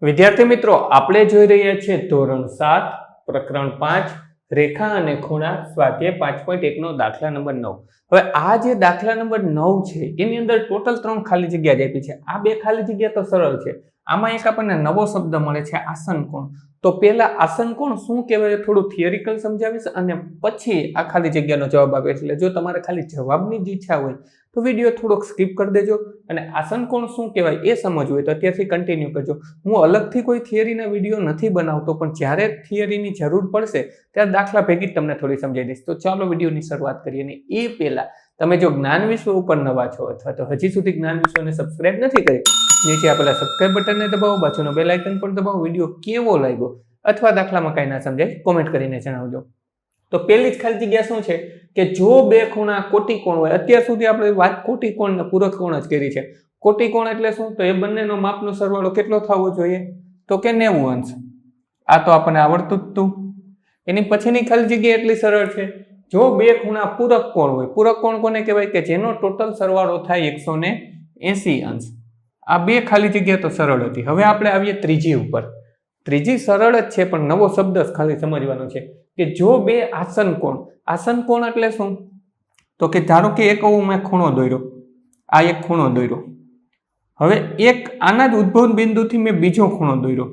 વિદ્યાર્થી મિત્રો, આપણે જોઈ રહ્યા છીએ ધોરણ 7 પ્રકરણ 5 રેખા અને ખૂણા સ્વાધ્યાય 5.1 નો દાખલા નંબર 9. હવે આ જે દાખલા નંબર 9 છે એની અંદર ટોટલ 3 ખાલી જગ્યા આપી છે. આ બે ખાલી જગ્યા તો સરળ છે. આમાં એક આપણને નવો શબ્દ મળે છે આસન કોણ. તો પહેલા આસન કોણ શું કહેવાય થોડું થિયરિકલ સમજાવીશ અને પછી આ ખાલી જગ્યાનો જવાબ આપે. એટલે જો તમારે ખાલી જવાબની જ ઈચ્છા હોય તો વિડીયો થોડોક સ્કીપ કરી દેજો અને આસન કોણ શું કહેવાય એ સમજવું હોય તો અત્યારથી કન્ટિન્યુ કરજો. હું અલગથી કોઈ થિયરીના વિડીયો નથી બનાવતો, પણ જ્યારે થિયરીની જરૂર પડશે ત્યારે દાખલા ભેગી તમને થોડી સમજાવી દઈશ. તો ચાલો વિડીયોની શરૂઆત કરીએ. અને એ પહેલા તમે જો જ્ઞાન વિશ્વ ઉપર નવા છો અથવા તો હજી સુધી જ્ઞાન વિશ્વને સબસ્ક્રાઇબ નથી કરી, નીચે આપેલા સબસ્ક્રાઇબ બટનને દબાવો, બાજુનો બેલ આઇકન પણ દબાવો. વિડીયો કેવો લાગ્યો અથવા દાખલામાં કાંઈ ના સમજાય કોમેન્ટ કરીને જણાવજો. તો પહેલી જ ખાલી જગ્યા શું છે કે જો બે ખૂણા કોટી કોણ હોય. અત્યાર સુધી આપણે વાત કોટી કોણ ને પૂરક કોણ જ કરી છે. કોટી કોણ એટલે શું? તો એ બંનેનો માપનો સરવાળો કેટલો થવો જોઈએ? તો કે 90 અંશ. આ તો આપણને આવડતું જ હતું. એની પછીની ખાલી જગ્યા એટલી સરળ છે, જો બે ખૂણા પૂરક કોણ હોય. પૂરક કોણ કોને કહેવાય? કે જેનો ટોટલ સરવાળો થાય 180 અંશ. આ બે ખાલી જગ્યા તો સરળ હતી. હવે આપણે આવીએ ત્રીજી ઉપર. ત્રીજી સરળ જ છે પણ નવો શબ્દ ખાલી સમજવાનો છે કે જો બે આસન કોણ. આસન કોણ એટલે શું? તો કે ધારો કે એક આવું મેં ખૂણો દોર્યો, આ એક ખૂણો દોર્યો. હવે એક આના જ ઉદ્ભવ બિંદુથી મેં બીજો ખૂણો દોર્યો.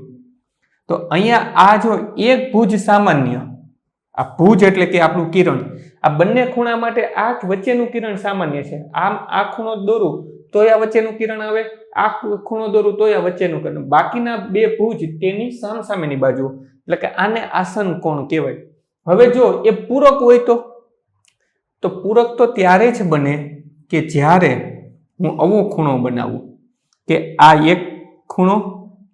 તો અહીંયા આ જો એક ભુજ સામાન્ય, આ ભુજ એટલે કે આપણું કિરણ, આ બંને ખૂણા માટે આ વચ્ચેનું કિરણ સામાન્ય છે. આમ આ ખૂણો દોરું તોય આ વચ્ચેનું કિરણ આવે, આ ખૂણો દોરું તોય આ વચ્ચેનું કિરણ. બાકીના બે ભુજ તેની સામસામેની બાજુ, એટલે કે આને આસન કોણ કહેવાય. હવે જો એ પૂરક હોય તો પૂરક તો ત્યારે જ બને કે જ્યારે હું આવો ખૂણો બનાવું કે આ એક ખૂણો,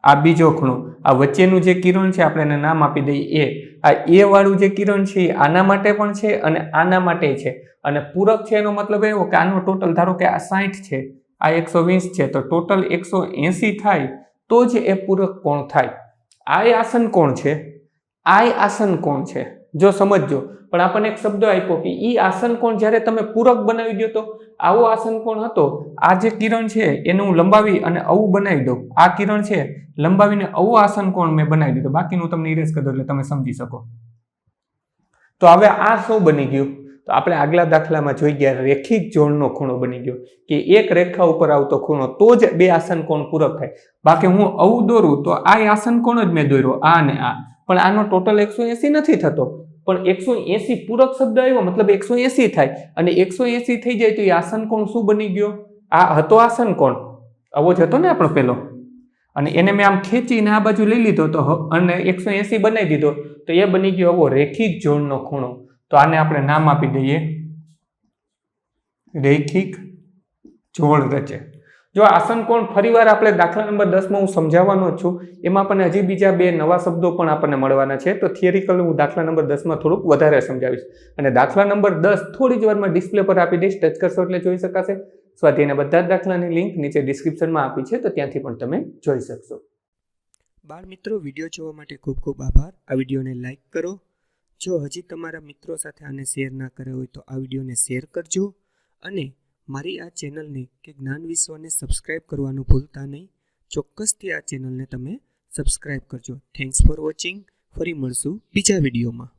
આ બીજો ખૂણો, આ વચ્ચેનું જે કિરણ છે આપણે એને નામ આપી દઈએ એ. આ એ વાળું જે કિરણ છે એ આના માટે પણ છે અને આના માટે છે. અને પૂરક છે એનો મતલબ એવો કે આનો ટોટલ ધારો કે આ 60 છે, આ 120 છે, તો ટોટલ 180 થાય તો જ એ પૂરક કોણ થાય. આ આસન કોણ છે, આ આસન કોણ છે. જો સમજજો. પણ આપણને એક શબ્દ આપ્યો કે ઈ આસન કોણ જ્યારે તમે પૂરક બનાવી દો તો આવો આસન કોણ હતો. આ જે કિરણ છે એને હું લંબાવી અને આવું બનાવી દઉં. આ કિરણ છે લંબાવીને આવો આસન કોણ મેં બનાવી દીધો. બાકીનું તમને ઇરેઝ કરી દો એટલે તમે સમજી શકો. તો હવે આ શું બની ગયું? તો આપણે આગલા દાખલામાં જોઈ ગયા રેખિક જોડનો ખૂણો બની ગયો કે એક રેખા ઉપર આવતો ખૂણો તો જ બે આસન કોણ પૂરક થાય. બાકી હું આવું દોરું તો આ આસન કોણ જ મેં દોર્યો, આ ને આ, પણ આનો ટોટલ 180 નથી થતો. પણ 180 પૂરક શબ્દ આવ્યો મતલબ 180 થાય અને 180 થઈ જાય તો એ આસન કોણ શું બની ગયો? આ હતો આસન કોણ, આવો જ હતો ને આપણો પેલો, અને એને મેં આમ ખેંચીને આ બાજુ લઈ લીધો તો અને 180 બનાવી દીધો તો એ બની ગયો આવો રેખિક જોડનો ખૂણો. તો આને આપણે નામ આપી દઈએ રેખિક જોડ રચે. જો આસન કોણ ફરીવાર આપણે દાખલા નંબર 10 માં હું સમજાવવાનો છું. એમાં આપણને હજી બીજા બે નવા શબ્દો પણ આપણને મળવાના છે. તો થિયરિકલ હું દાખલા નંબર 10 માં થોડુંક વધારે સમજાવીશ અને દાખલા નંબર 10 થોડી જ વારમાં ડિસ્પ્લે પર આપી દઈશ. ટચ કરશો એટલે જોઈ શકાશે. સ્વાધ્યાયના બધા જ દાખલાની લિંક નીચે ડિસ્ક્રિપ્શનમાં આપી છે, તો ત્યાંથી પણ તમે જોઈ શકશો. બાળ મિત્રો, વિડીયો જોવા માટે ખૂબ ખૂબ આભાર. આ વિડીયોને લાઈક કરો. જો હજી તમારા મિત્રો સાથે આને શેર ના કર્યો હોય તો આ વિડીયોને શેર કરજો અને મારી આ ચેનલને કે જ્ઞાન વિશ્વને સબસ્ક્રાઇબ કરવાનું ભૂલતા નહીં. ચોક્કસથી આ ચેનલને તમે સબસ્ક્રાઇબ કરજો. Thanks for watching. ફરી મળશું બીજા વિડીયોમાં.